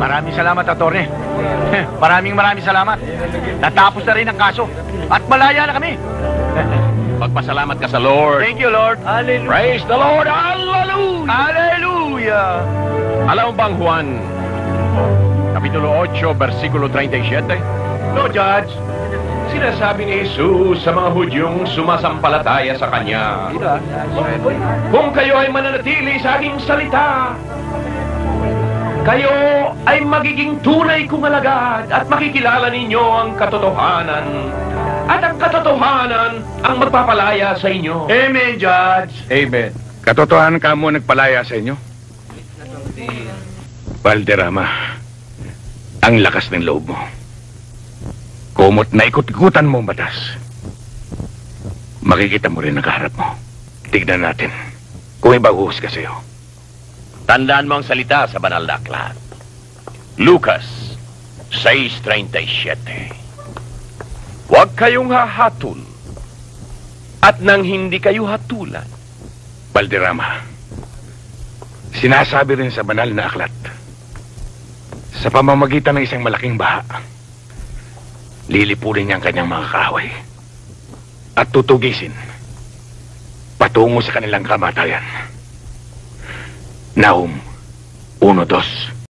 Maraming salamat, Atty. Maraming salamat. Natapos na rin ang kaso. At malaya na kami. Magpasalamat ka sa Lord. Thank you, Lord. Hallelujah. Praise the Lord. Hallelujah. Hallelujah. Alam mo bang Juan, Kapitulo 8, versikulo 37? No, Judge. Sinasabi ni Jesus sa mga Hudyong sumasampalataya sa Kanya, kung kayo ay mananatili sa aking salita, kayo ay magiging tunay kong alagad at makikilala ninyo ang katotohanan. At ang katotohanan ang magpapalaya sa inyo. Amen, Judge. Amen. Katotohanan ka mo nagpalaya sa inyo? Valderrama, ang lakas ng loob mo. Kumot na ikot-ikutan mo ang batas. Makikita mo rin ang kaharap mo. Tignan natin kung ibaguhos ka sa'yo. Tandaan mo ang salita sa banal na aklat. Lucas 6:37. Huwag kayong hahatol at nang hindi kayo hatulan. Valderrama, sinasabi rin sa banal na aklat, sa pamamagitan ng isang malaking baha, lilipunin niya ang kanyang mga kaaway at tutugisin patungo sa kanilang kamatayan. Nahum 1:2.